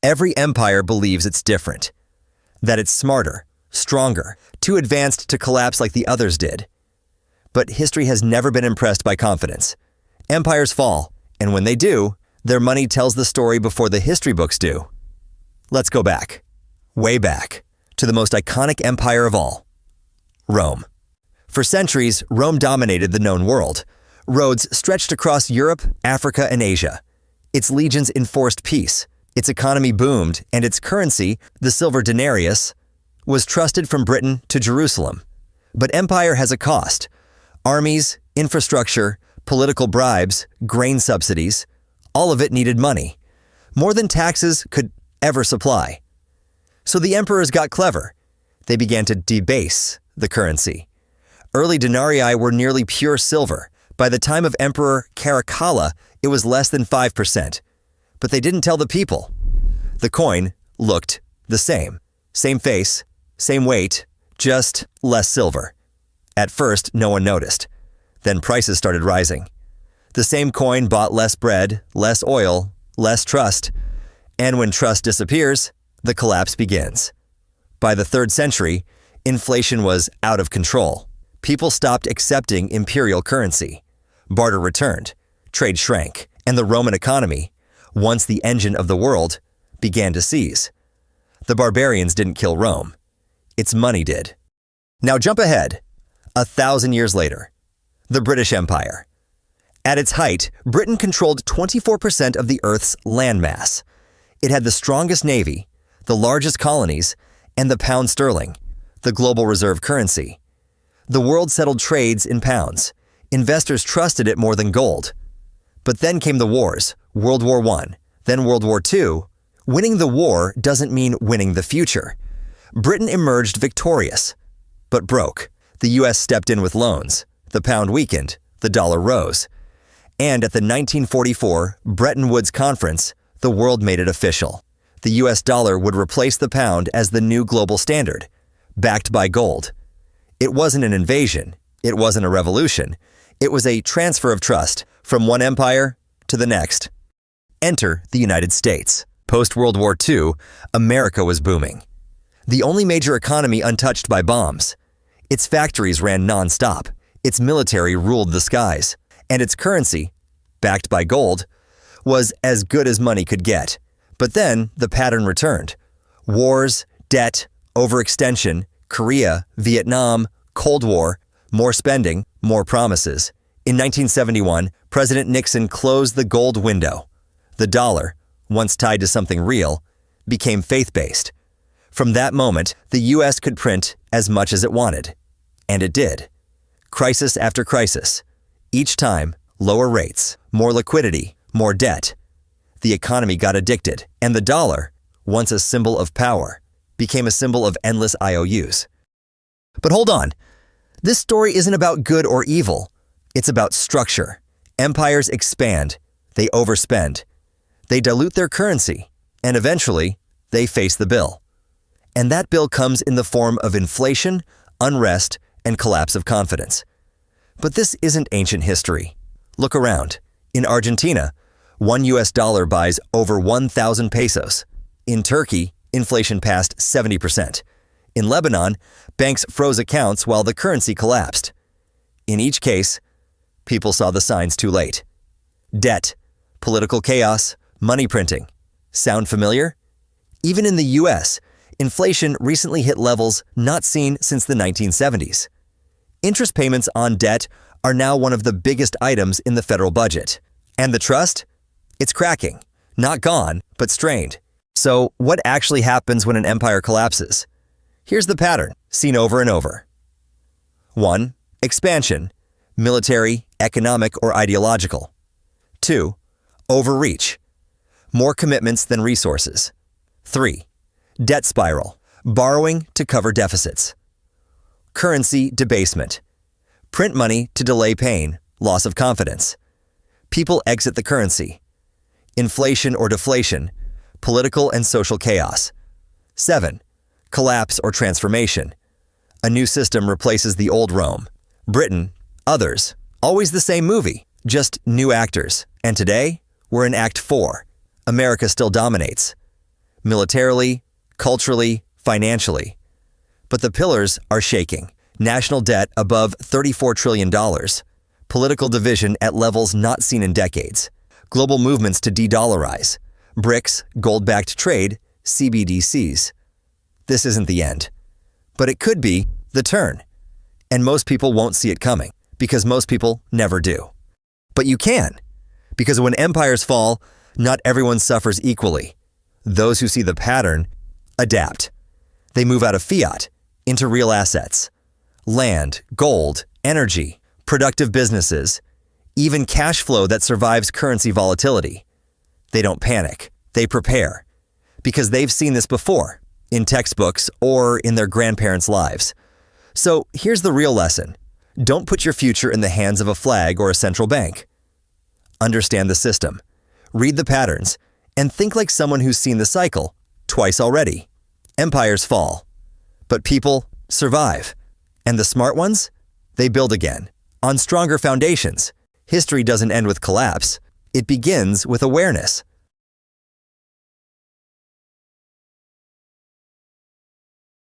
Every empire believes it's different, that it's smarter, stronger, too advanced to collapse like the others did. But history has never been impressed by confidence. Empires fall, and when they do, their money tells the story before the history books do. Let's go back, way back, to the most iconic empire of all, Rome. For centuries, Rome dominated the known world. Roads stretched across Europe, Africa, and Asia. Its legions enforced peace. Its economy boomed, and its currency, the silver denarius, was trusted from Britain to Jerusalem. But empire has a cost. Armies, infrastructure, political bribes, grain subsidies, all of it needed money. More than taxes could ever supply. So the emperors got clever. They began to debase the currency. Early denarii were nearly pure silver. By the time of Emperor Caracalla, it was less than 5%. But they didn't tell the people. The coin looked the same. Same face, same weight, just less silver. At first, no one noticed. Then prices started rising. The same coin bought less bread, less oil, less trust. And when trust disappears, the collapse begins. By the 3rd century, inflation was out of control. People stopped accepting imperial currency. Barter returned, trade shrank, and the Roman economy, once the engine of the world, began to seize. The barbarians didn't kill Rome. Its money did. Now jump ahead, 1,000 years later. The British Empire. At its height, Britain controlled 24% of the Earth's landmass. It had the strongest navy, the largest colonies, and the pound sterling, the global reserve currency. The world settled trades in pounds. Investors trusted it more than gold. But then came the wars, World War I, then World War II. Winning the war doesn't mean winning the future. Britain emerged victorious, but broke. The US stepped in with loans. The pound weakened. The dollar rose. And at the 1944 Bretton Woods Conference, the world made it official. The US dollar would replace the pound as the new global standard, backed by gold. It wasn't an invasion. It wasn't a revolution. It was a transfer of trust from one empire to the next. Enter the United States. Post-World War II, America was booming. The only major economy untouched by bombs. Its factories ran non-stop. Its military ruled the skies. And its currency, backed by gold, was as good as money could get. But then the pattern returned. Wars, debt, overextension, Korea, Vietnam, Cold War, more spending, more promises. In 1971, President Nixon closed the gold window. The dollar, once tied to something real, became faith-based. From that moment, the U.S. could print as much as it wanted. And it did. Crisis after crisis. Each time, lower rates, more liquidity, more debt. The economy got addicted, and the dollar, once a symbol of power, became a symbol of endless IOUs. But hold on. This story isn't about good or evil. It's about structure. Empires expand. They overspend. They dilute their currency. And eventually, they face the bill. And that bill comes in the form of inflation, unrest, and collapse of confidence. But this isn't ancient history. Look around. In Argentina, $1 US buys over 1,000 pesos. In Turkey, inflation passed 70%. In Lebanon, banks froze accounts while the currency collapsed. In each case, people saw the signs too late. Debt, political chaos, money printing. Sound familiar? Even in the US, inflation recently hit levels not seen since the 1970s. Interest payments on debt are now one of the biggest items in the federal budget. And the trust? It's cracking. Not gone, but strained. So what actually happens when an empire collapses? Here's the pattern, seen over and over. 1. Expansion, military, economic, or ideological. 2. Overreach, more commitments than resources. 3. Debt spiral, borrowing to cover deficits. Currency debasement, print money to delay pain, loss of confidence. People exit the currency. Inflation or deflation, political and social chaos. 7. Collapse or transformation. A new system replaces the old Rome. Britain, others, always the same movie, just new actors. And today, we're in Act 4. America still dominates. militarily, culturally, financially. But the pillars are shaking. National debt above $34 trillion. Political division at levels not seen in decades. Global movements to de-dollarize. BRICS, gold-backed trade, CBDCs. This isn't the end. But it could be the turn. And most people won't see it coming, because most people never do. But you can, because when empires fall, not everyone suffers equally. Those who see the pattern adapt. They move out of fiat into real assets. Land, gold, energy, productive businesses, even cash flow that survives currency volatility. They don't panic. They prepare. Because they've seen this before, in textbooks or in their grandparents' lives. So here's the real lesson. Don't put your future in the hands of a flag or a central bank. Understand the system. Read the patterns, and think like someone who's seen the cycle twice already. Empires fall, but people survive. And the smart ones? They build again, on stronger foundations. History doesn't end with collapse. It begins with awareness.